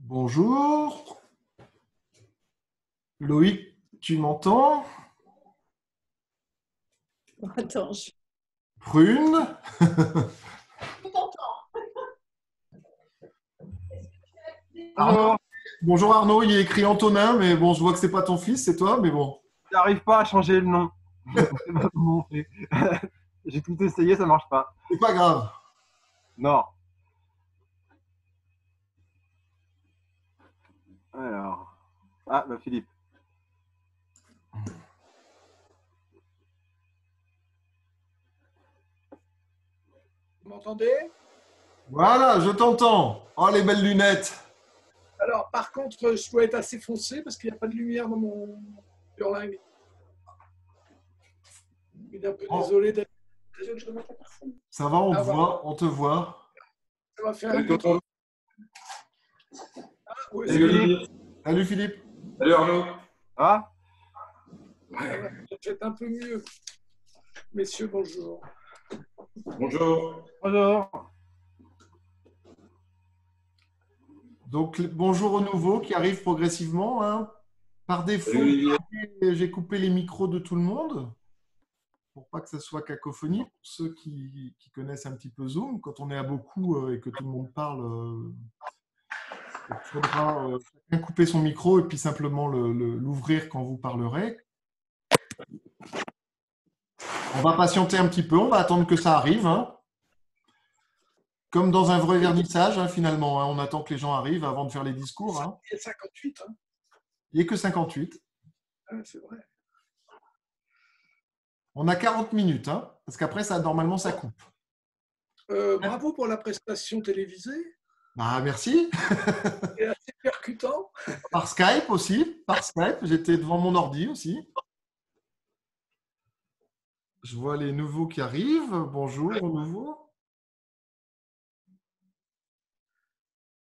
Bonjour. Loïc, tu m'entends? Attends, je Prune? t'entends. Arnaud? Bonjour, Bonjour Arnaud, il est écrit Antonin, mais bon, je vois que c'est pas ton fils, c'est toi, mais bon. j'arrive pas à changer le nom. Je sais pas comment on fait. J'ai tout essayé, ça marche pas. C'est pas grave. Non. Alors. Ah, bah Philippe. Vous m'entendez? Voilà, je t'entends. Oh, les belles lunettes. Alors, par contre, je dois être assez foncé parce qu'il n'y a pas de lumière dans mon Burlingue. Je suis un peu Oh. désolé d'être. Ça va, on te Ah, voilà. voit, on te voit. Ça va faire un Salut peu Tonton. ouais, Salut c'est- Olivier. Salut Philippe. Salut Arnaud. Ah, peut-être un peu mieux. Messieurs, bonjour. Bonjour. bonjour. Donc, bonjour aux nouveaux qui arrivent progressivement, hein. Par défaut, Salut Olivier. j'ai coupé les micros de tout le monde pour pas que ce soit cacophonie. Pour ceux qui connaissent un petit peu Zoom, quand on est à beaucoup et que tout le monde parle, il faudra chacun couper son micro et puis simplement l'ouvrir quand vous parlerez. On va patienter un petit peu, on va attendre que ça arrive, hein. Comme dans un vrai vernissage, hein, finalement, hein. On attend que les gens arrivent avant de faire les discours, hein. Il y a 58, hein. Il n'y a que 58. Ah, c'est vrai. On a 40 minutes, hein, parce qu'après, normalement, ça coupe. Bravo pour la prestation télévisée. Bah, merci. C'est assez percutant. Par Skype aussi. Par Skype, j'étais devant mon ordi aussi. Je vois les nouveaux qui arrivent. Bonjour aux nouveaux.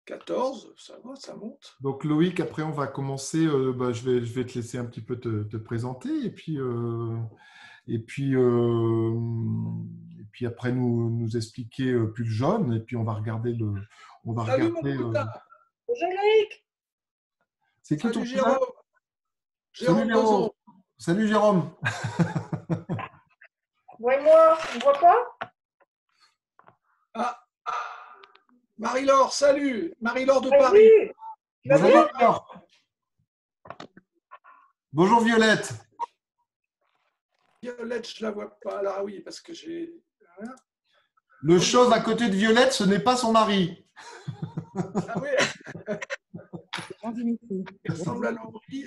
14, ça va, ça monte. Donc Loïc, après on va commencer. Je vais te laisser un petit peu te présenter et puis après nous expliquer Pull jaune et puis on va regarder Salut mon cousin. Bonjour Loïc. C'est qui ton Salut cousin? Jérôme. Jérôme Salut Jérôme. Dozon. Salut Jérôme. Ouais, moi, on voit pas? Ah, Marie-Laure, salut. Marie-Laure de Salut. Paris. Tu vas Bonjour bien? Laure. Bonjour Violette. Violette, je la vois pas. Là, oui, parce que j'ai. Rien. Le chauve à côté de Violette, ce n'est pas son mari. Ah oui, il ressemble à Laurie.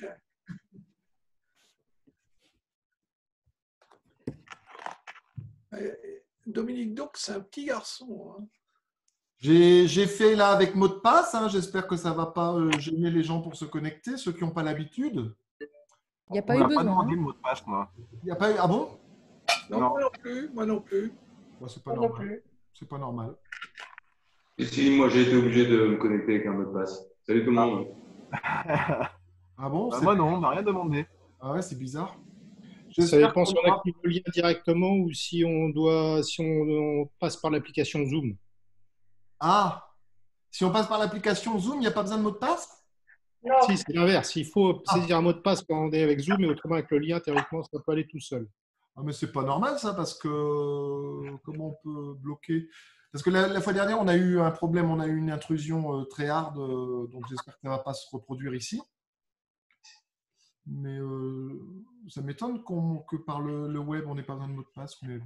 Dominique donc, c'est un petit garçon. Hein. J'ai fait là avec mot de passe, hein. J'espère que ça ne va pas gêner les gens pour se connecter, ceux qui n'ont pas l'habitude. Il n'y a On pas eu m'a pas besoin. demandé Hein. le mot de passe, moi. Il y a pas eu... Ah bon? Non, Non. moi non plus, moi non plus. Bah, c'est pas Moi non normal. plus. C'est pas normal. Et si moi j'ai été obligé de me connecter avec un mot de passe. Salut tout le monde. Ah bon? Bah, moi non, on m'a rien demandé. Ah ouais, c'est bizarre. Ça J'espère dépend qu'on si on aura- active le lien directement ou si on passe par l'application Zoom. Ah, si on passe par l'application Zoom, il n'y a pas besoin de mot de passe? Non. Si, c'est l'inverse. Il faut saisir un mot de passe quand on est avec Zoom, et autrement avec le lien, théoriquement, ça peut aller tout seul. Ah, mais c'est pas normal ça, parce que comment on peut bloquer? Parce que la fois dernière, on a eu un problème, on a eu une intrusion très hard, donc j'espère que ça ne va pas se reproduire ici. Mais ça m'étonne que par le web, on n'ait pas besoin de mot de passe. Mais bon.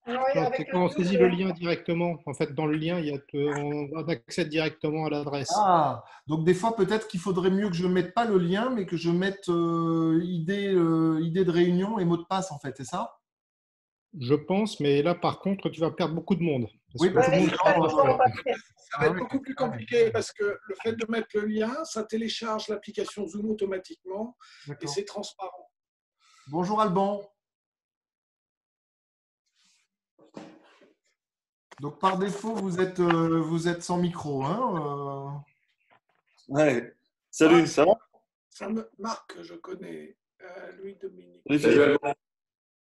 Non, Non, avec c'est le quand on Zoom, saisit le lien directement. En fait, dans le lien, on accède directement à l'adresse. Ah, donc des fois, peut-être qu'il faudrait mieux que je ne mette pas le lien, mais que je mette idée de réunion et mot de passe, en fait, c'est ça? Je pense, mais là, par contre, tu vas perdre beaucoup de monde. Parce Oui, que parce tout le monde que- sera pas fait. Ça va être beaucoup plus compliqué parce que le fait de mettre le lien, ça télécharge l'application Zoom automatiquement et D'accord. c'est transparent. Bonjour Alban. Donc par défaut, vous êtes sans micro, hein? Ouais. Salut, ça va? Ça me marque, je connais Louis-Dominique. Salut Philippe.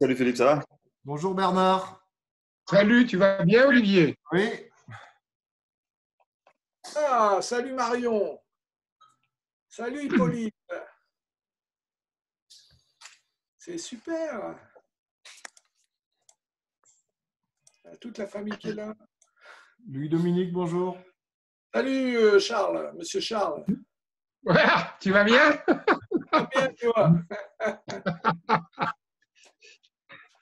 Salut Philippe, ça va? Bonjour Bernard. Salut, tu vas bien, Olivier? Oui. Ah, salut Marion. Salut Hippolyte. C'est super. Toute la famille qui est là. Louis-Dominique, bonjour. Salut Charles, monsieur Charles. Ouais, tu vas bien? Bien, tu vois.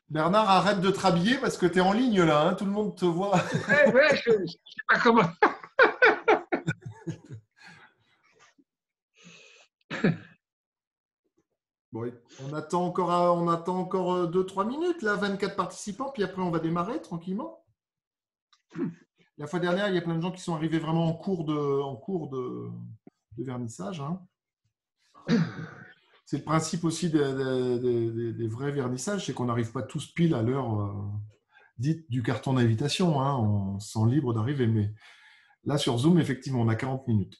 Bernard, arrête de te rhabiller parce que tu es en ligne là, hein, tout le monde te voit. Ouais, je ne sais pas comment. Bon, on attend encore 2-3 minutes, là, 24 participants, puis après on va démarrer tranquillement. La fois dernière, il y a plein de gens qui sont arrivés vraiment en cours de vernissage. Hein. C'est le principe aussi des vrais vernissages, c'est qu'on n'arrive pas tous pile à l'heure dite du carton d'invitation. Hein. On se sent libre d'arriver, mais là sur Zoom, effectivement, on a 40 minutes.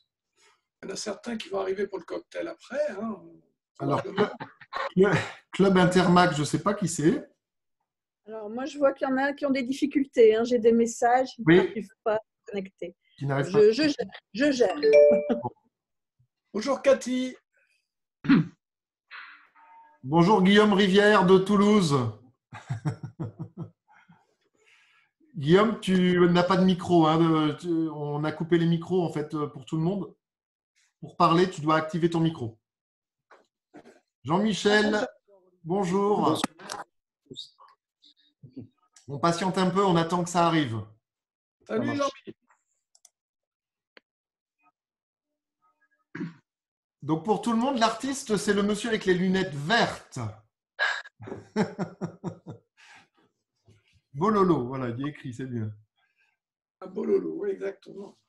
Il y en a certains qui vont arriver pour le cocktail après. Hein. Alors, Club Intermac, je ne sais pas qui c'est. Alors, moi, je vois qu'il y en a qui ont des difficultés. Hein. J'ai des messages qui Oui. n'arrivent pas à se connecter. Qui n'arrive pas. Je gère. Bonjour Cathy. Bonjour Guillaume Rivière de Toulouse. Guillaume, tu n'as pas de micro. Hein, on a coupé les micros en fait pour tout le monde. Pour parler, tu dois activer ton micro. Jean-Michel, bonjour. On patiente un peu, on attend que ça arrive. Salut Jean-Michel. Donc pour tout le monde, l'artiste, c'est le monsieur avec les lunettes vertes. Bololo, voilà, il est écrit, c'est bien. Un bololo, oui, exactement.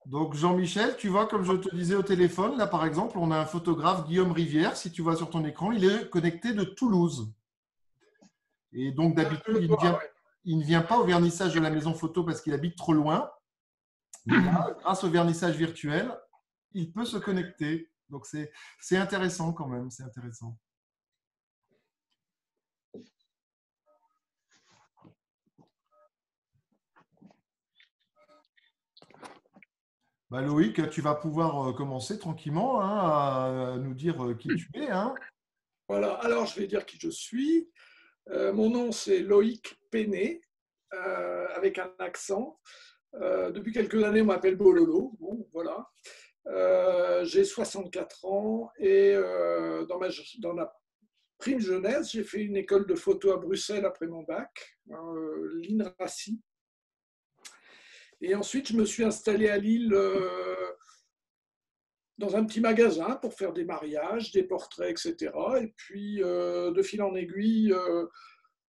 Donc Jean-Michel, tu vois, comme je te disais au téléphone, là par exemple, on a un photographe, Guillaume Rivière, si tu vois sur ton écran, il est connecté de Toulouse. Et donc d'habitude, il ne vient pas au vernissage de la maison photo parce qu'il habite trop loin. Mais là, grâce au vernissage virtuel, il peut se connecter. Donc c'est intéressant quand même, c'est intéressant. Bah Loïc, tu vas pouvoir commencer tranquillement hein, à nous dire qui tu es. Hein. Voilà, alors je vais dire qui je suis. Mon nom c'est Loïc Péné, avec un accent. Depuis quelques années, on m'appelle Bololo. Bon, voilà. J'ai 64 ans et dans la prime jeunesse, j'ai fait une école de photo à Bruxelles après mon bac, l'INRACI. Et ensuite, je me suis installé à Lille dans un petit magasin pour faire des mariages, des portraits, etc. Et puis, de fil en aiguille,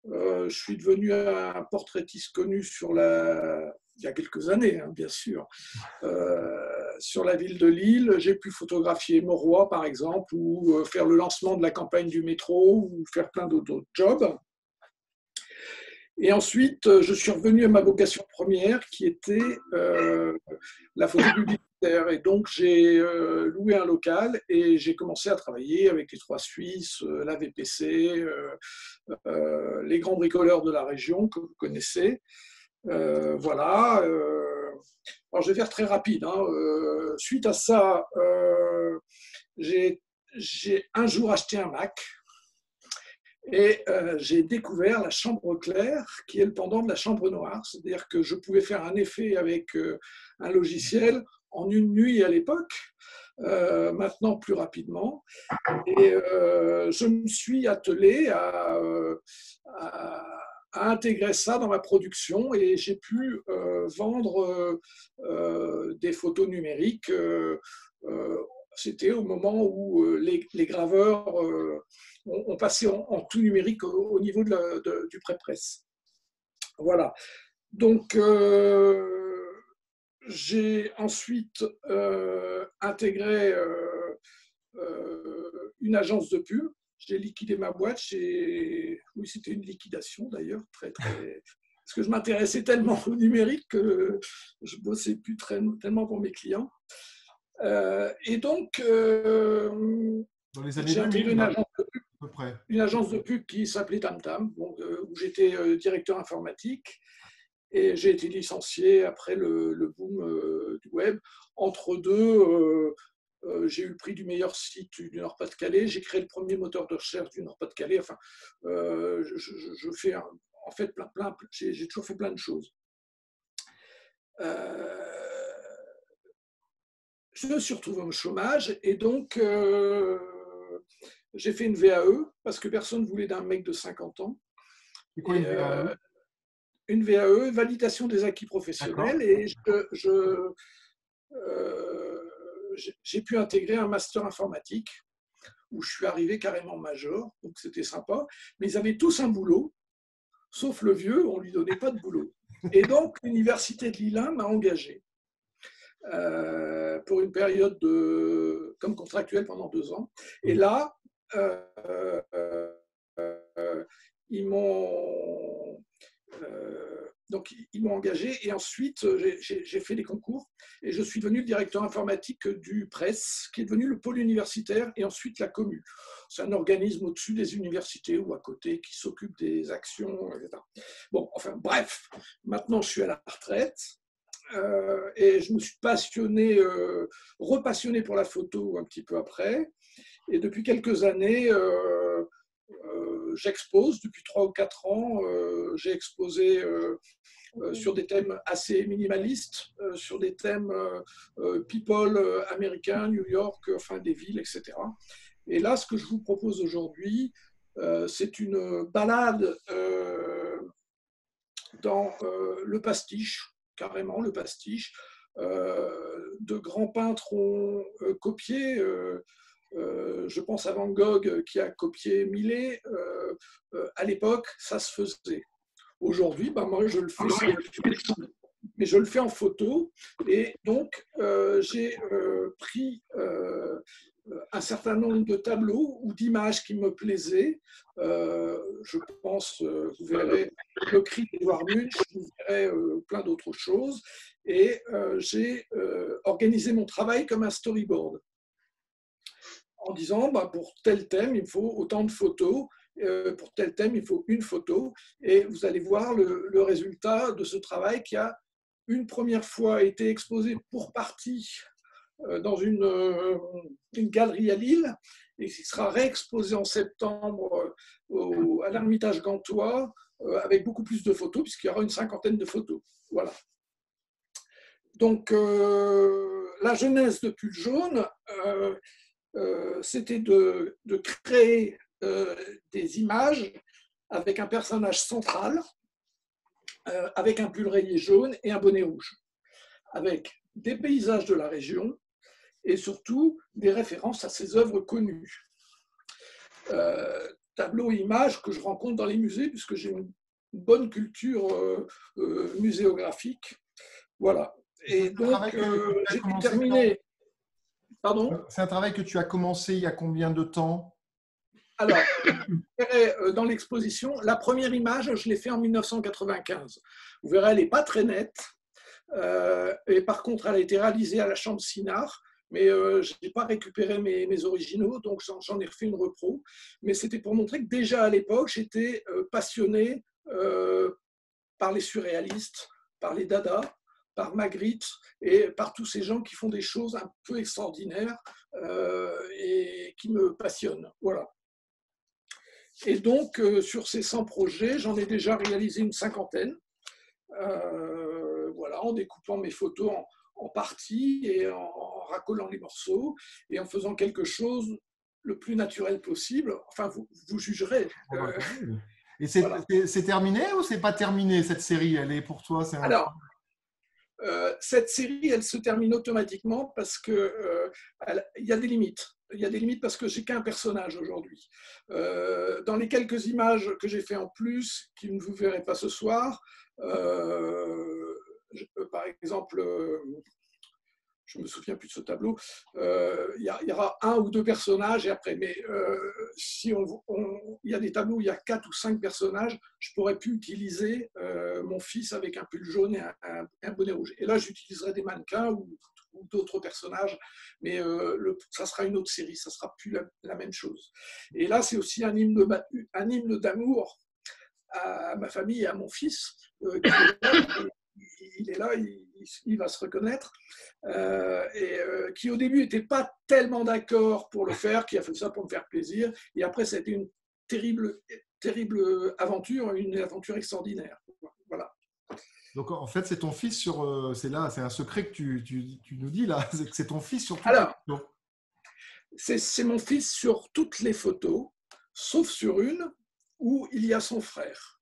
je suis devenu un portraitiste connu il y a quelques années, hein, bien sûr, sur la ville de Lille. J'ai pu photographier Mauroy, par exemple, ou faire le lancement de la campagne du métro, ou faire plein d'autres jobs. Et ensuite, je suis revenu à ma vocation première, qui était la photo publicitaire. Et donc, j'ai loué un local et j'ai commencé à travailler avec les Trois Suisses, la VPC, les grands bricoleurs de la région que vous connaissez. Voilà. Alors, je vais faire très rapide. Hein. Suite à ça, j'ai un jour acheté un Mac. Et j'ai découvert la chambre claire, qui est le pendant de la chambre noire. C'est-à-dire que je pouvais faire un effet avec un logiciel en une nuit à l'époque, maintenant plus rapidement. Et je me suis attelé à intégrer ça dans ma production et j'ai pu vendre des photos numériques. C'était au moment où les graveurs ont passé en tout numérique au niveau du pré-presse. Voilà. Donc, j'ai ensuite intégré une agence de pub. J'ai liquidé ma boîte. Oui, c'était une liquidation d'ailleurs, parce que je m'intéressais tellement au numérique que je ne bossais plus tellement pour mes clients. Et donc, dans les années j'ai intégré 2000, une agence de pub qui s'appelait TamTam, où j'étais directeur informatique. Et j'ai été licencié après le boom du web. Entre deux, j'ai eu le prix du meilleur site du Nord-Pas-de-Calais. J'ai créé le premier moteur de recherche du Nord-Pas-de-Calais. Enfin, je fais en fait j'ai toujours fait plein de choses. Je me suis retrouvé au chômage et donc j'ai fait une VAE parce que personne ne voulait d'un mec de 50 ans. C'est quoi une VAE? Une VAE, validation des acquis professionnels, et j'ai pu intégrer un master informatique où je suis arrivé carrément major, donc c'était sympa. Mais ils avaient tous un boulot, sauf le vieux, on ne lui donnait pas de boulot. Et donc l'université de Lille m'a engagé pour une période comme contractuel pendant 2 ans. Et là, ils m'ont engagé, et ensuite j'ai fait des concours et je suis devenu le directeur informatique du PRES, qui est devenu le pôle universitaire, et ensuite la commu. C'est un organisme au-dessus des universités ou à côté qui s'occupe des actions, etc. Bon, enfin bref, maintenant je suis à la retraite. Et je me suis repassionné pour la photo un petit peu après. Et depuis quelques années, j'expose. Depuis 3 ou 4 ans, j'ai exposé sur des thèmes assez minimalistes, sur des thèmes people américains, New York, enfin des villes, etc. Et là, ce que je vous propose aujourd'hui, c'est une balade dans le pastiche, carrément le pastiche. De grands peintres ont copié. Je pense à Van Gogh qui a copié Millet. À l'époque, ça se faisait. Aujourd'hui, moi, je le fais, mais je le fais en photo. Et donc, j'ai pris un certain nombre de tableaux ou d'images qui me plaisaient. Je pense, vous verrez, le cri d'Edouard Munch, vous verrez plein d'autres choses. Et j'ai organisé mon travail comme un storyboard, en disant, pour tel thème, il me faut autant de photos, pour tel thème, il faut une photo. Et vous allez voir le résultat de ce travail qui a une première fois été exposé pour partie dans une galerie à Lille, et qui sera réexposé en septembre à l'Ermitage Gantois avec beaucoup plus de photos, puisqu'il y aura une 50aine de photos. Voilà. Donc, la genèse de Pull Jaune, c'était de créer des images avec un personnage central, avec un pull rayé jaune et un bonnet rouge, avec des paysages de la région et surtout des références à ses œuvres connues. Tableaux et images que je rencontre dans les musées, puisque j'ai une bonne culture muséographique. Voilà. Et donc, j'ai terminé. Pardon ? C'est un travail que tu as commencé il y a combien de temps ? Alors, dans l'exposition, la première image, je l'ai fait en 1995. Vous verrez, elle n'est pas très nette. Et par contre, elle a été réalisée à la Chambre Sinard, mais je n'ai pas récupéré mes originaux, donc j'en ai refait une repro. Mais c'était pour montrer que déjà à l'époque, j'étais passionné par les surréalistes, par les dadas, par Magritte et par tous ces gens qui font des choses un peu extraordinaires et qui me passionnent. Voilà. Et donc, sur ces 100 projets, j'en ai déjà réalisé une 50aine. Voilà, en découpant mes photos en parties et en racolant les morceaux et en faisant quelque chose le plus naturel possible. Enfin, vous jugerez. Et c'est terminé ou c'est pas terminé, cette série? Elle est pour toi? Alors, cette série, elle se termine automatiquement parce qu'il y a des limites. Il y a des limites parce que j'ai qu'un personnage aujourd'hui. Dans les quelques images que j'ai fait en plus, qui ne vous verrez pas ce soir, par exemple, je ne me souviens plus de ce tableau, il y aura 1 ou 2 personnages et après, mais si il y a des tableaux où il y a 4 ou 5 personnages, je pourrais plus utiliser mon fils avec un pull jaune et un bonnet rouge. Et là, j'utiliserai des mannequins ou d'autres personnages, mais ça sera une autre série, ça sera plus la même chose. Et là, c'est aussi un hymne d'amour à ma famille et à mon fils, il est là, il va se reconnaître, qui au début n'était pas tellement d'accord pour le faire, qui a fait ça pour me faire plaisir. Et après, ça a été une terrible aventure, une aventure extraordinaire. Voilà. Donc en fait, c'est ton fils sur. C'est là, c'est un secret que tu nous dis là. C'est que c'est ton fils sur toutes Alors, les photos. c'est mon fils sur toutes les photos, sauf sur une où il y a son frère.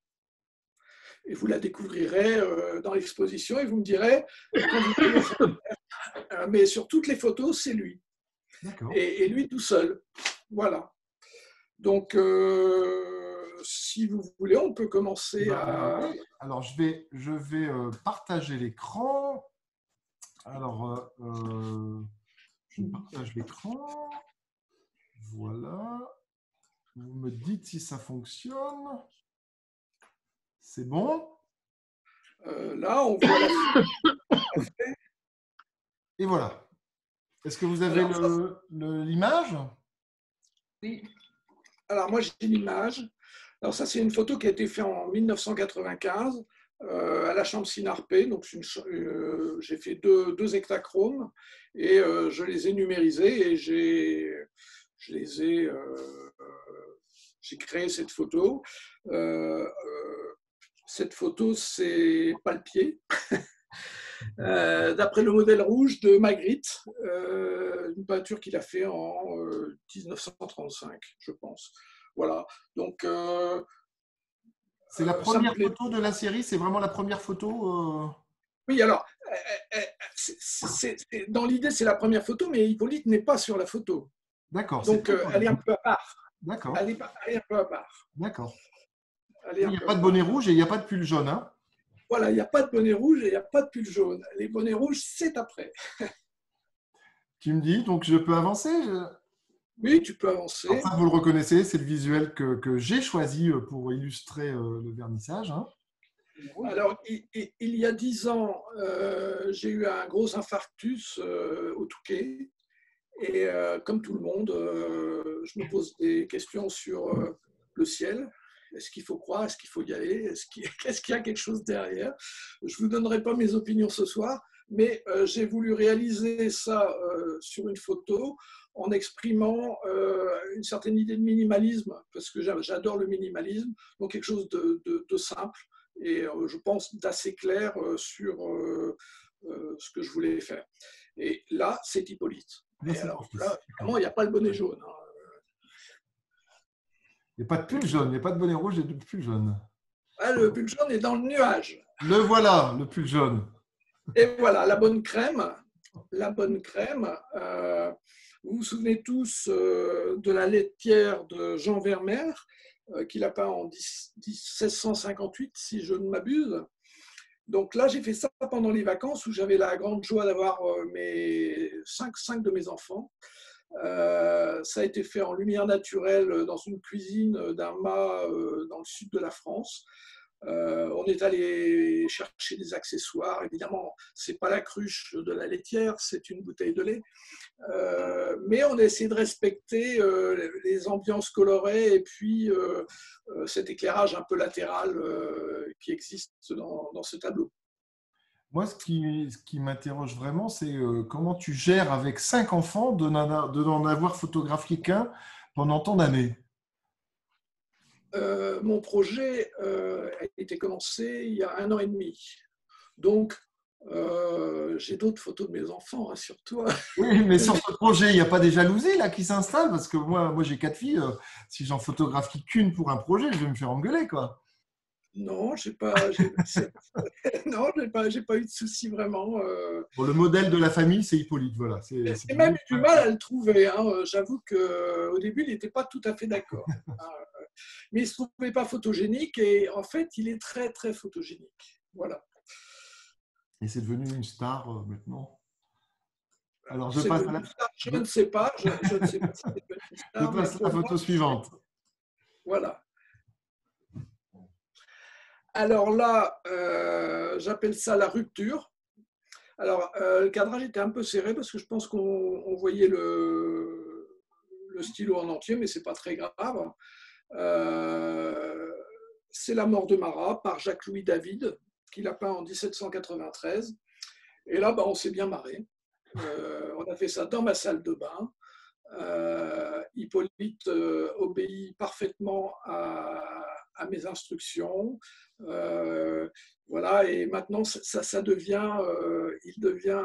Et vous la découvrirez dans l'exposition et vous me direz quand vous verrez son frère. Mais sur toutes les photos, c'est lui. D'accord. Et lui tout seul. Voilà. Donc, si vous voulez, on peut commencer à. Oui. Alors, je vais partager l'écran. Alors, je partage l'écran. Voilà. Vous me dites si ça fonctionne. C'est bon? Là, on voit la fiche. Et voilà. Est-ce que vous avez l'image? Oui. Alors, moi, j'ai l'image. Alors, ça, c'est une photo qui a été faite en 1995 à la Chambre Sinarpé. Donc, j'ai fait deux hectachromes et je les ai numérisés et j'ai créé cette photo. Cette photo, c'est Palpier, d'après le modèle rouge de Magritte, une peinture qu'il a fait en 1935, je pense. Voilà. Donc, c'est la première photo de la série. C'est vraiment la première photo. Oui, alors, dans l'idée, c'est la première photo, mais Hippolyte n'est pas sur la photo. D'accord. Donc, elle est un peu à part. D'accord. Elle est un peu à part. D'accord. Il n'y a pas de bonnet rouge et il n'y a pas de pull jaune. Hein? Voilà, il n'y a pas de bonnet rouge et il n'y a pas de pull jaune. Les bonnets rouges, c'est après. Tu me dis, donc je peux avancer? Oui, tu peux avancer. Enfin, vous le reconnaissez, c'est le visuel que j'ai choisi pour illustrer le vernissage. Hein. Alors, il y a 10 ans, j'ai eu un gros infarctus au Touquet. Et comme tout le monde, je me pose des questions sur le ciel. Est-ce qu'il faut croire? Est-ce qu'il faut y aller? Est-ce qu'il y a quelque chose derrière? Je ne vous donnerai pas mes opinions ce soir, mais j'ai voulu réaliser ça sur une photo en exprimant une certaine idée de minimalisme, parce que j'adore le minimalisme, donc quelque chose de simple et je pense d'assez clair sur ce que je voulais faire. Et là, c'est Hippolyte. Et alors là, vraiment, il n'y a pas le bonnet jaune. Hein. Il n'y a pas de pull jaune, il n'y a pas de bonnet rouge et de pull jaune. Ah, le pull jaune est dans le nuage. Le voilà, le pull jaune. Et voilà, la bonne crème. La bonne crème. Vous vous souvenez tous de la laitière de Jean Vermeer, qu'il a peint en 1658, si je ne m'abuse. Donc là, j'ai fait ça pendant les vacances où j'avais la grande joie d'avoir cinq de mes enfants. Ça a été fait en lumière naturelle dans une cuisine d'un mât dans le sud de la France. On est allé chercher des accessoires. Évidemment, ce n'est pas la cruche de la laitière, c'est une bouteille de lait. Mais on a essayé de respecter les ambiances colorées et puis cet éclairage un peu latéral qui existe dans ce tableau. Moi, ce qui m'interroge vraiment, c'est comment tu gères avec 5 enfants de n'en avoir photographié qu'un pendant tant d'années. Mon projet a été commencé il y a 1 an et demi. Donc, j'ai d'autres photos de mes enfants, rassure-toi. Oui, mais sur ce projet, il n'y a pas des jalousies là, qui s'installent? Parce que moi j'ai 4 filles. Si j'en photographie qu'une pour un projet, je vais me faire engueuler, quoi. Non, j'ai pas eu de soucis vraiment. Bon, le modèle de la famille, c'est Hippolyte. Voilà. J'ai même eu du mal à le trouver. Hein. J'avoue qu'au début, il n'était pas tout à fait d'accord. Mais il ne se trouvait pas photogénique et en fait, il est très, très photogénique. Voilà. Et c'est devenu une star maintenant. Alors, Je ne sais pas. Je ne sais pas si c'est devenu une star. Je passe à la photo suivante. Voilà. Alors là, j'appelle ça la rupture. Alors, le cadrage était un peu serré parce que je pense qu'on voyait le stylo en entier, mais ce n'est pas très grave. c'est La mort de Marat par Jacques-Louis David, qu'il a peint en 1793. Et là, on s'est bien marré. On a fait ça dans ma salle de bain. Hippolyte obéit parfaitement à mes instructions. Voilà, et maintenant, ça devient, il devient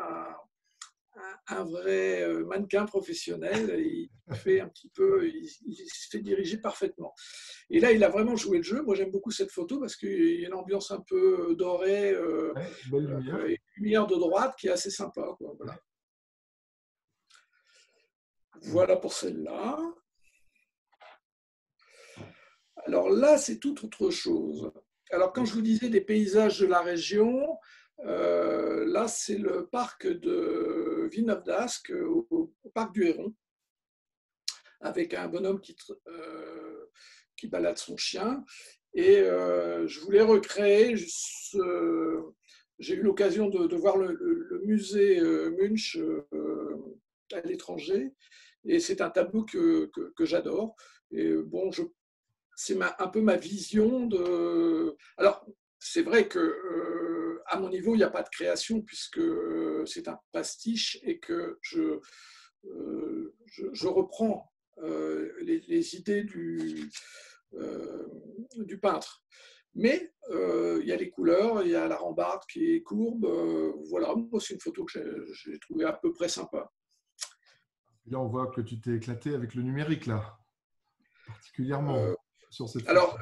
un vrai mannequin professionnel. Et il fait un petit peu, il se fait diriger parfaitement. Et là, il a vraiment joué le jeu. Moi, j'aime beaucoup cette photo parce qu'il y a une ambiance un peu dorée, belle lumière. et une lumière de droite qui est assez sympa, quoi. Voilà. Voilà pour celle-là. Alors là, c'est tout autre chose. Alors, quand je vous disais des paysages de la région, là, c'est le parc de Villeneuve-d'Ascq, au parc du Héron, avec un bonhomme qui balade son chien. Et je voulais recréer, j'ai eu l'occasion de voir le musée Munch à l'étranger, et c'est un tableau que j'adore. Et bon, c'est un peu ma vision de... Alors, c'est vrai que à mon niveau, il n'y a pas de création puisque c'est un pastiche et que je reprends les idées du peintre. Mais il y a les couleurs, il y a la rambarde qui est courbe. Voilà, moi, c'est une photo que j'ai trouvée à peu près sympa. Là, on voit que tu t'es éclaté avec le numérique, là, particulièrement sur cette photo. Alors,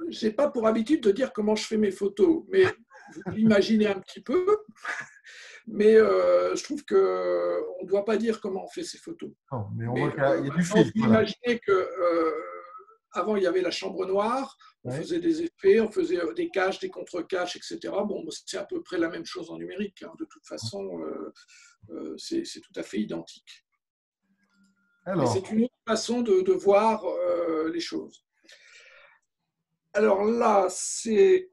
je n'ai pas pour habitude de dire comment je fais mes photos, mais vous imaginez un petit peu. Mais je trouve qu'on ne doit pas dire comment on fait ces photos. Non, mais on voit qu'il y a du fil. Vous imaginez qu'avant, il y avait la chambre noire, on faisait des effets, on faisait des caches, des contre-caches, etc. Bon, c'est à peu près la même chose en numérique. Hein. De toute façon, c'est tout à fait identique. C'est une autre façon de voir les choses. Alors là, c'est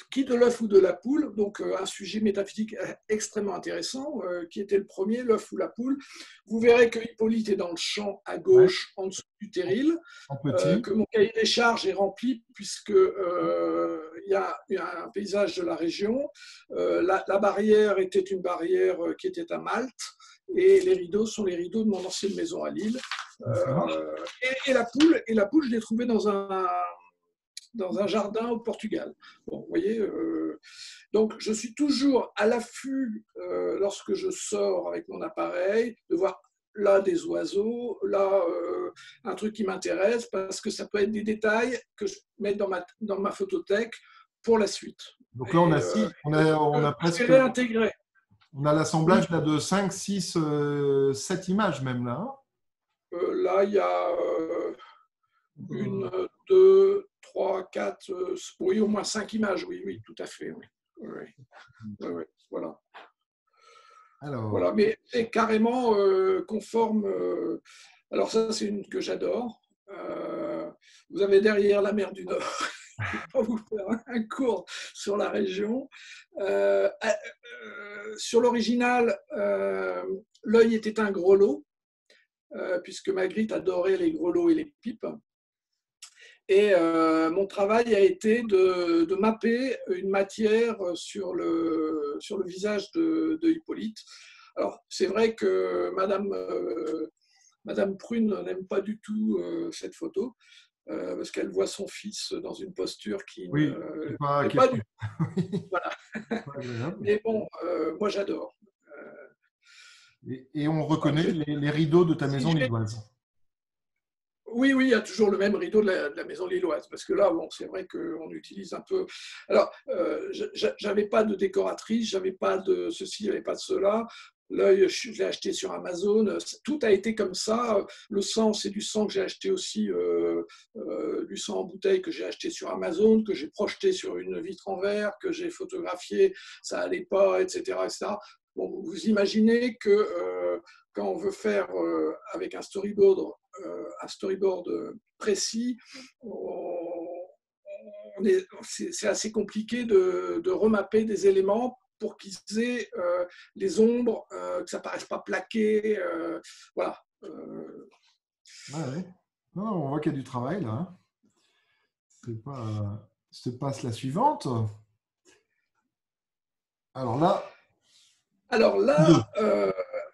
qui de l'œuf ou de la poule, donc un sujet métaphysique extrêmement intéressant, qui était le premier, l'œuf ou la poule. Vous verrez que Hippolyte est dans le champ à gauche, en dessous du terril, que mon cahier des charges est rempli, puisque il y a un paysage de la région. La barrière était une barrière qui était à Malte, et les rideaux sont les rideaux de mon ancienne maison à Lille. Et la poule, je l'ai trouvée dans un jardin au Portugal. Bon, vous voyez, donc je suis toujours à l'affût lorsque je sors avec mon appareil, de voir là des oiseaux, là un truc qui m'intéresse, parce que ça peut être des détails que je mets dans ma photothèque pour la suite. Donc là, on a presque... réintégré. On a l'assemblage là de 5, 6, 7 images même là. Là, il y a 1, 2, 3, 4, oui, au moins 5 images, oui, tout à fait. Oui, voilà. Alors... Voilà, mais c'est carrément conforme. Alors ça, c'est une que j'adore. Vous avez derrière la mer du Nord. Je vais pas vous faire un cours sur la région. Sur l'original, l'œil était un grelot, puisque Magritte adorait les grelots et les pipes. Et mon travail a été de mapper une matière sur le visage de Hippolyte. Alors, c'est vrai que Madame Prune n'aime pas du tout cette photo, parce qu'elle voit son fils dans une posture qui n'est pas du tout. Voilà. Mais bon, moi j'adore. Et on reconnaît les rideaux de ta maison lilloise. Oui, il y a toujours le même rideau de la maison lilloise, parce que là, bon, c'est vrai qu'on utilise un peu... Alors, j'avais pas de décoratrice, j'avais pas de ceci, j'avais pas de cela. L'œil, je l'ai acheté sur Amazon. Tout a été comme ça. Le sang, c'est du sang que j'ai acheté aussi, du sang en bouteille que j'ai acheté sur Amazon, que j'ai projeté sur une vitre en verre, que j'ai photographié, ça allait pas, etc. Bon, vous imaginez que quand on veut faire avec un storyboard précis, c'est assez compliqué de remapper des éléments pour qu'ils aient les ombres, que ça ne paraisse pas plaqué. Voilà. Ouais. Non, on voit qu'il y a du travail là. Je te passe la suivante. Alors là,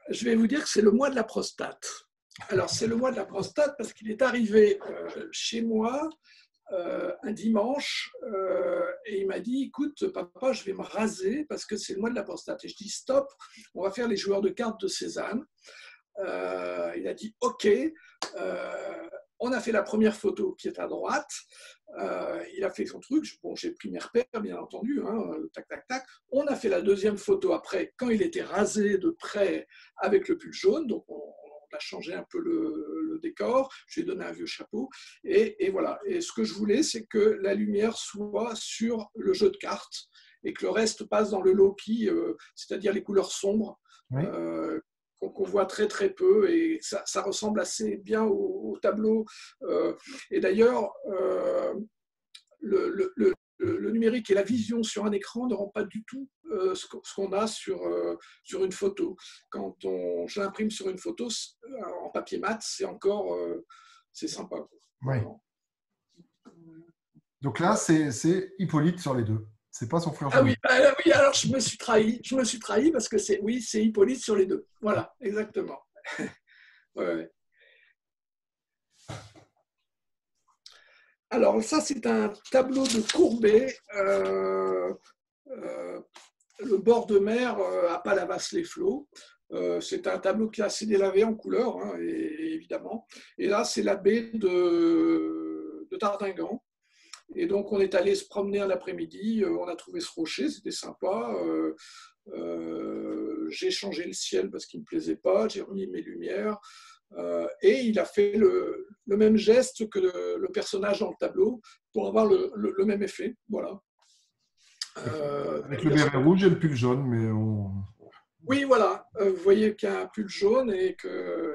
je vais vous dire que c'est le mois de la prostate. Alors, c'est le mois de la prostate parce qu'il est arrivé chez moi un dimanche et il m'a dit, écoute, papa, je vais me raser parce que c'est le mois de la prostate. Et je dis, stop, on va faire les joueurs de cartes de Cézanne. Il a dit, OK. On a fait la première photo qui est à droite. Il a fait son truc. Bon, j'ai pris mes repères, bien entendu. Hein, tac, tac, tac. On a fait la deuxième photo après, quand il était rasé de près avec le pull jaune. Donc, on a changé un peu le décor. Je lui ai donné un vieux chapeau. Et voilà. Et ce que je voulais, c'est que la lumière soit sur le jeu de cartes et que le reste passe dans le low-key, c'est-à-dire les couleurs sombres. Oui. Qu'on voit très très peu et ça ressemble assez bien au tableau. Et d'ailleurs, le numérique et la vision sur un écran ne rend pas du tout ce qu'on a sur une photo. Quand je l'imprime sur une photo en papier mat, c'est sympa. Oui. Donc là, c'est Hippolyte sur les deux. C'est pas son frère. Ah oui, oui, alors je me suis trahi parce que c'est Hippolyte sur les deux. Voilà, exactement. Ouais. Alors ça, c'est un tableau de Courbet, le bord de mer à Palavas-les-Flots. C'est un tableau qui est assez délavé en couleur, hein, évidemment. Et là, c'est la baie de Tardingan. Et donc, on est allé se promener un après-midi. On a trouvé ce rocher, c'était sympa. J'ai changé le ciel parce qu'il ne me plaisait pas. J'ai remis mes lumières. Et il a fait le même geste que le personnage dans le tableau pour avoir le même effet. Voilà. Avec le béret rouge et le pull jaune, mais Oui, voilà. Vous voyez qu'il y a un pull jaune et que...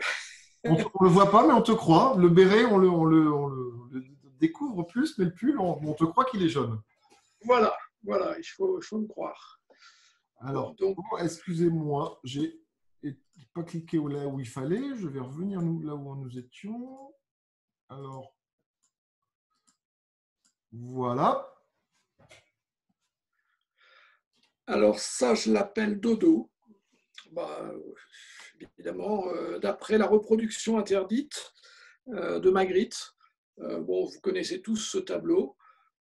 on ne le voit pas, mais on te croit. Le béret, on le découvre plus, mais le pull, on te croit qu'il est jaune. Voilà, il faut me croire. Alors, donc, excusez-moi, j'ai pas cliqué là où il fallait. Je vais revenir là où nous étions. Alors, voilà. Alors ça, je l'appelle Dodo. Évidemment, d'après la reproduction interdite de Magritte. Bon, vous connaissez tous ce tableau.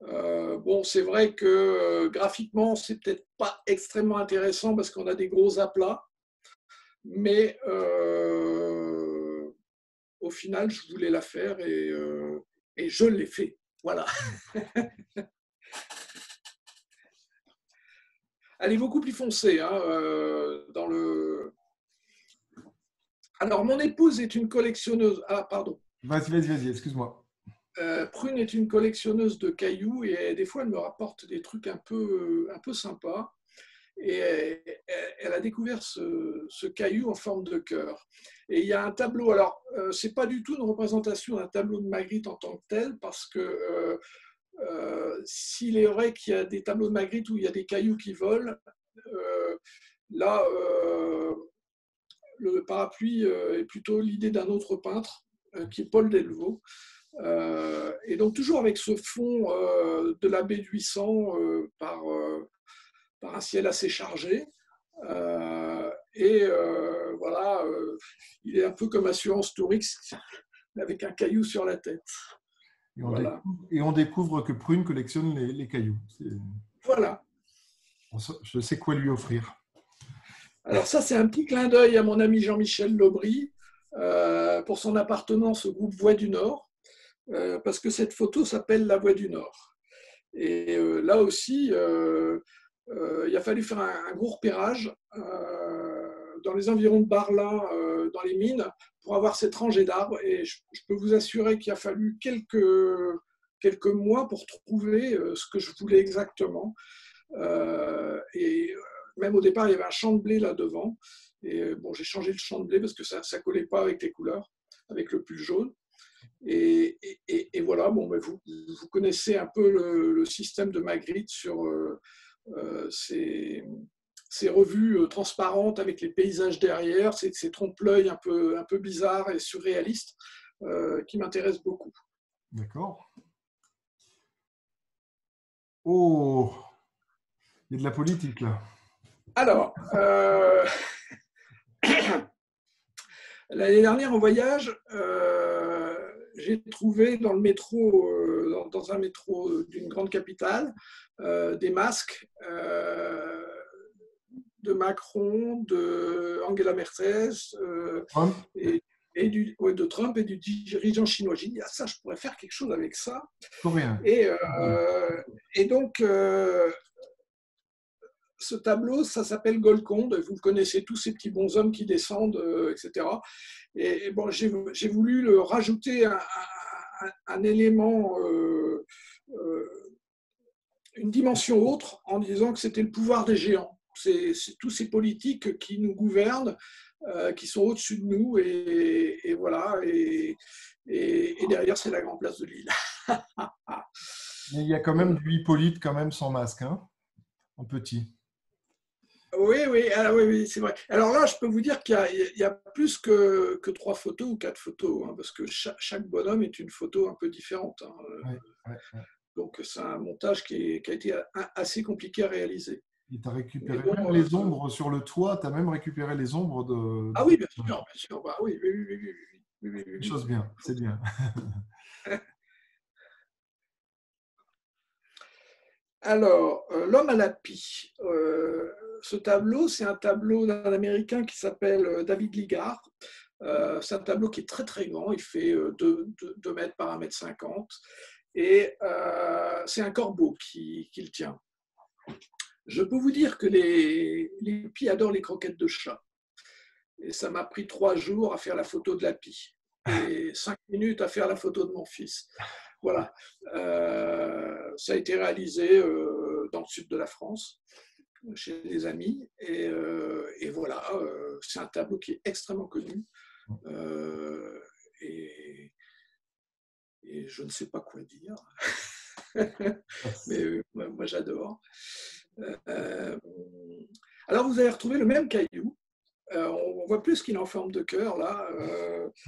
Bon, c'est vrai que graphiquement, c'est peut-être pas extrêmement intéressant parce qu'on a des gros aplats, mais au final, je voulais la faire et je l'ai fait. Voilà. Elle est beaucoup plus foncée. Hein, dans le... Alors, mon épouse est une collectionneuse. Ah, pardon. Vas-y, excuse-moi. Prune est une collectionneuse de cailloux et des fois, elle me rapporte des trucs un peu sympas. Et elle a découvert ce caillou en forme de cœur. Et il y a un tableau, alors ce n'est pas du tout une représentation d'un tableau de Magritte en tant que tel, parce que s'il est vrai qu'il y a des tableaux de Magritte où il y a des cailloux qui volent, là, le parapluie est plutôt l'idée d'un autre peintre, qui est Paul Delvaux. Et donc toujours avec ce fond de la baie d'Huissan par un ciel assez chargé. Voilà, il est un peu comme Assurance Tourix, avec un caillou sur la tête. Et on découvre que Prune collectionne les cailloux. Voilà. Je sais quoi lui offrir. Alors ça, c'est un petit clin d'œil à mon ami Jean-Michel Lobry pour son appartenance au groupe Voix du Nord, parce que cette photo s'appelle La Voix du Nord. Et là aussi, il a fallu faire un gros repérage dans les environs de Bar-Lin, dans les mines, pour avoir cette rangée d'arbres. Et je peux vous assurer qu'il a fallu quelques mois pour trouver ce que je voulais exactement. Et même au départ, il y avait un champ de blé là devant. Et bon, j'ai changé le champ de blé parce que ça ne collait pas avec les couleurs, avec le pull jaune. Et voilà, bon, mais vous connaissez un peu le système de Magritte sur ces revues transparentes avec les paysages derrière, ces trompe-l'œil un peu bizarres et surréalistes qui m'intéressent beaucoup. D'accord. Oh, il y a de la politique là. Alors, l'année dernière en voyage, j'ai trouvé dans le métro, dans un métro d'une grande capitale, des masques de Macron, de Angela Merkel Trump, de Trump et du dirigeant chinois. J'ai dit, ah, ça, je pourrais faire quelque chose avec ça. coréen. Et donc, ce tableau, ça s'appelle Golconde. Vous le connaissez tous, ces petits bonshommes qui descendent, etc. Et bon, j'ai voulu le rajouter un élément, une dimension autre, en disant que c'était le pouvoir des géants. C'est tous ces politiques qui nous gouvernent, qui sont au-dessus de nous, et voilà. Et derrière, c'est la grande place de Lille. Mais il y a quand même du Hippolyte quand même sans masque, hein, en petit. Oui, c'est vrai. Alors là, je peux vous dire qu'il y a plus que 3 photos ou 4 photos, hein, parce que chaque bonhomme est une photo un peu différente. Hein. Ouais. Donc, c'est un montage qui a été assez compliqué à réaliser. Et tu as récupéré même les ombres sur le toit, tu as même récupéré les ombres de… Ah oui, bien sûr. Bah, oui. Une chose bien, c'est bien. Alors, l'homme à la pie. Ce tableau, c'est un tableau d'un Américain qui s'appelle David Ligard. C'est un tableau qui est très très grand, il fait 2 mètres par 1,50 m. Et c'est un corbeau qui le tient. Je peux vous dire que les pies adorent les croquettes de chat. Et ça m'a pris 3 jours à faire la photo de la pie. Et 5 minutes à faire la photo de mon fils. Voilà. Ça a été réalisé dans le sud de la France, chez des amis. Et voilà, c'est un tableau qui est extrêmement connu. Et je ne sais pas quoi dire. Mais moi, j'adore. Alors, vous avez retrouvé le même caillou. On voit plus qu'il est en forme de cœur, là.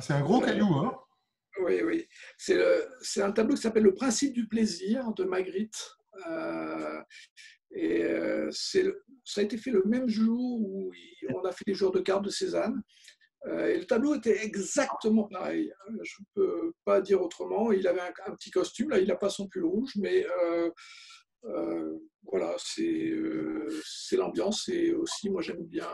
C'est un gros caillou, hein? Oui. C'est un tableau qui s'appelle Le principe du plaisir de Magritte. Ça a été fait le même jour où on a fait les jours de cartes de Cézanne. Et le tableau était exactement pareil. Je ne peux pas dire autrement. Il avait un petit costume, là, il n'a pas son pull rouge, mais voilà, c'est l'ambiance. Et aussi, moi, j'aime bien.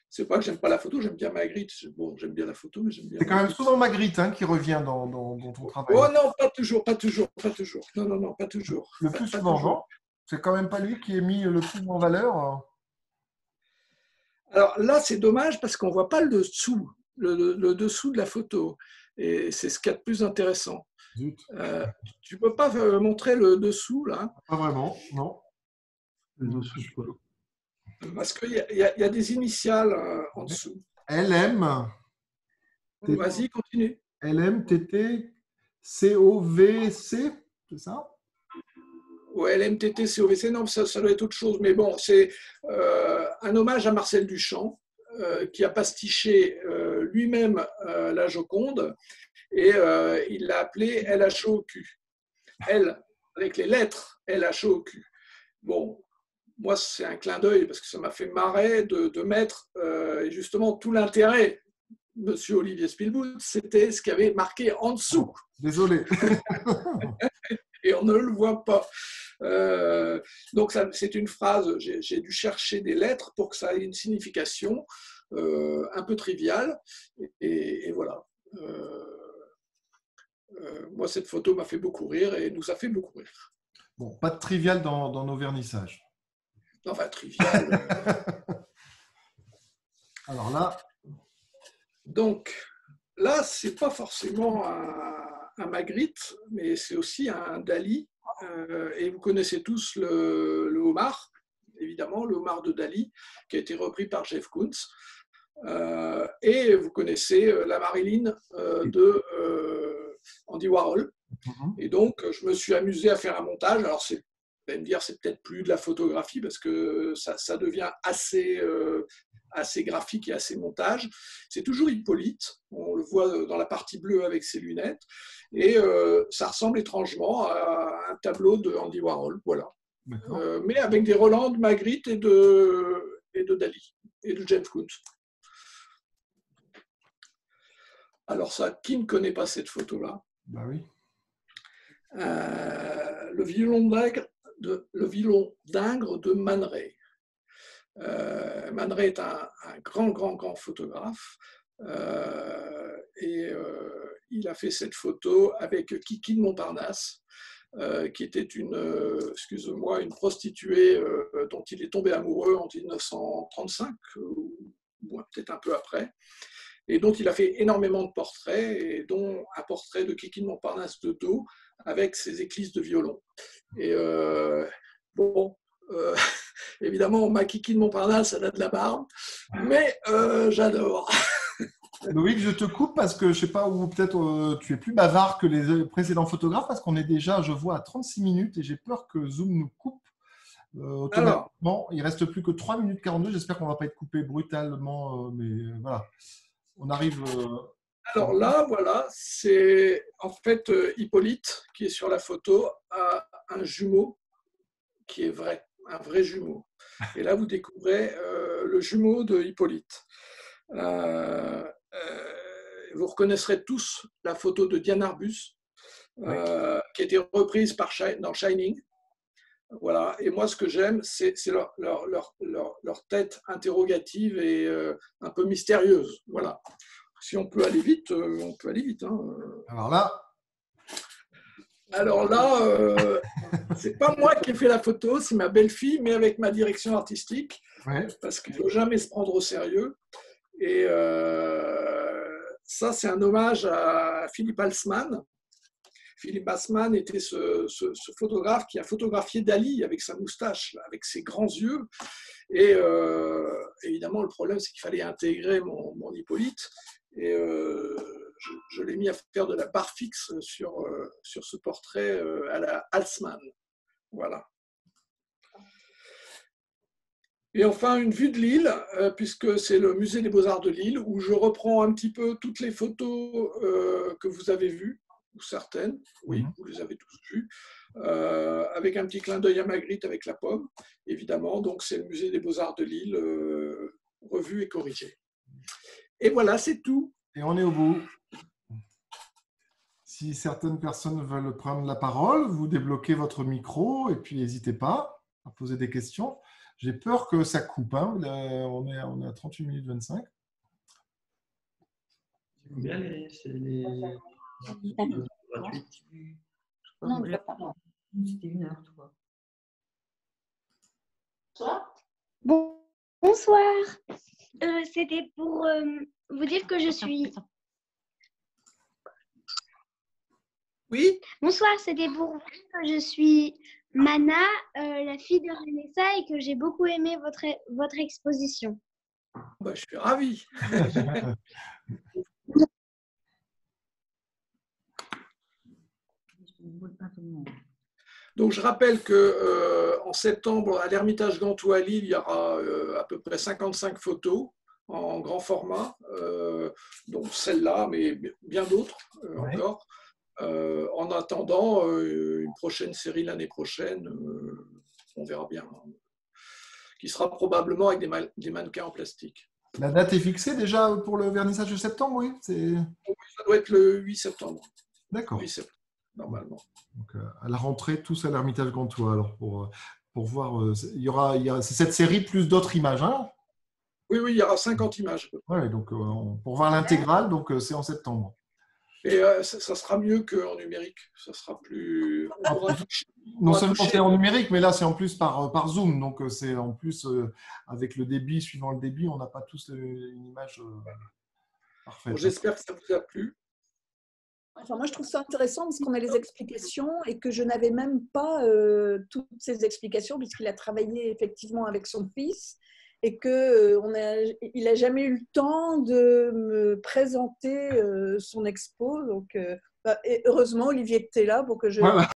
C'est pas que j'aime pas la photo, j'aime bien Magritte. Bon, j'aime bien la photo, mais j'aime bien. C'est quand même souvent Magritte hein, qui revient dans ton travail. Oh non, pas toujours. Non, pas toujours. Le plus souvent, non? C'est quand même pas lui qui est mis le plus en valeur. Alors là, c'est dommage parce qu'on voit pas le dessous, le dessous de la photo. Et c'est ce qu'il y a de plus intéressant. Tu peux pas montrer le dessous, là? Pas vraiment, non. Le dessous, quoi. Parce qu'il y a des initiales en dessous. LM. Vas-y, continue. LM, TT, COVC, c'est ça? Ou LMTT, COVC, non, ça doit être autre chose. Mais bon, c'est un hommage à Marcel Duchamp, qui a pastiché lui-même la Joconde, et il l'a appelée LHOQ. L, avec les lettres LHOQ. Bon, moi, c'est un clin d'œil parce que ça m'a fait marrer de mettre justement tout l'intérêt, Monsieur Olivier Spielbout, c'était ce qui avait marqué en dessous. Désolé. Et on ne le voit pas. Donc, c'est une phrase, j'ai dû chercher des lettres pour que ça ait une signification un peu triviale. Et voilà. Moi, cette photo m'a fait beaucoup rire et nous a fait beaucoup rire. Bon, pas de trivial dans nos vernissages. Enfin, trivial. Alors là. Donc, là, c'est pas forcément un Magritte, mais c'est aussi un Dali. Et vous connaissez tous le homard, évidemment, le homard de Dali, qui a été repris par Jeff Koons. Et vous connaissez la Marilyn de Andy Warhol. Et donc, je me suis amusé à faire un montage. Alors, c'est allez me dire, c'est peut-être plus de la photographie parce que ça devient assez graphique et assez montage. C'est toujours Hippolyte, on le voit dans la partie bleue avec ses lunettes, et ça ressemble étrangement à un tableau de Andy Warhol, voilà. Mais avec des relents de Magritte et de Dali, et de James Kunt. Alors ça, qui ne connaît pas cette photo-là? Bah oui. Le violon d'Ingres de Man Ray. Man Ray est un grand photographe et il a fait cette photo avec Kiki de Montparnasse, qui était une prostituée dont il est tombé amoureux en 1935, ou peut-être un peu après, et dont il a fait énormément de portraits, et dont un portrait de Kiki de Montparnasse de dos avec ses éclisses de violon. Et évidemment, ma Kiki de Montparnasse, elle a de la barbe, mais j'adore. Loïc, je te coupe parce que je ne sais pas, ou peut-être tu es plus bavard que les précédents photographes, parce qu'on est déjà, je vois, à 36 minutes et j'ai peur que Zoom nous coupe automatiquement. Il ne reste plus que 3 minutes 42. J'espère qu'on ne va pas être coupé brutalement, mais voilà. On arrive. Alors là, voilà, c'est en fait Hippolyte qui est sur la photo, a un jumeau qui est vrai, un vrai jumeau. Et là, vous découvrez le jumeau de Hippolyte. Vous reconnaîtrez tous la photo de Diane Arbus, qui a été reprise dans Shining. Voilà. Et moi, ce que j'aime, c'est leur tête interrogative et un peu mystérieuse. Voilà. Si on peut aller vite, on peut aller vite. Hein. Alors là, c'est pas moi qui ai fait la photo, c'est ma belle-fille, mais avec ma direction artistique, parce qu'il ne faut jamais se prendre au sérieux. Et ça, c'est un hommage à Philippe Halsman. Philippe Halsman était ce photographe qui a photographié Dali avec sa moustache, avec ses grands yeux. Et évidemment, le problème, c'est qu'il fallait intégrer mon Hippolyte. Et je l'ai mis à faire de la barre fixe sur ce portrait à la Halsman. Voilà. Et enfin, une vue de Lille, puisque c'est le musée des Beaux-Arts de Lille, où je reprends un petit peu toutes les photos que vous avez vues, ou certaines, oui, vous les avez tous vues, avec un petit clin d'œil à Magritte avec la pomme, évidemment. Donc, c'est le musée des Beaux-Arts de Lille, revu et corrigé. Et voilà, c'est tout. Et on est au bout. Si certaines personnes veulent prendre la parole, vous débloquez votre micro et puis n'hésitez pas à poser des questions. J'ai peur que ça coupe. Hein. On est à 38 minutes 25. Combien les gratuites? Non, c'était 1 heure, toi. Bonsoir. C'était pour vous dire que je suis. Oui. Bonsoir, c'était pour vous dire que je suis Mana, la fille de Renessa, et que j'ai beaucoup aimé votre exposition. Bah, je suis ravi. Donc, je rappelle qu'en septembre, à l'Ermitage Gantois à Lille, il y aura à peu près 55 photos en grand format, donc celle-là, mais bien d'autres encore. En attendant, une prochaine série l'année prochaine, on verra bien, qui sera probablement avec des mannequins en plastique. La date est fixée déjà pour le vernissage de septembre, oui? Ça doit être le 8 septembre. D'accord. 8 septembre, normalement. Donc, à la rentrée, tous à l'Ermitage Gantois, alors pour voir. Il y aura c'est cette série plus d'autres images, hein? Oui, il y aura 50 images. Ouais, donc pour voir l'intégrale, donc c'est en septembre. Et ça sera mieux qu'en numérique. Ça sera plus. Non seulement c'est en numérique, mais là c'est en plus par Zoom. Donc c'est en plus avec le débit, suivant le débit, on n'a pas tous une image parfaite. Bon, j'espère que ça vous a plu. Enfin, moi, je trouve ça intéressant parce qu'on a les explications et que je n'avais même pas toutes ces explications puisqu'il a travaillé effectivement avec son fils et qu'il n'a jamais eu le temps de me présenter son expo. Donc, et heureusement, Olivier était là pour que je… Voilà.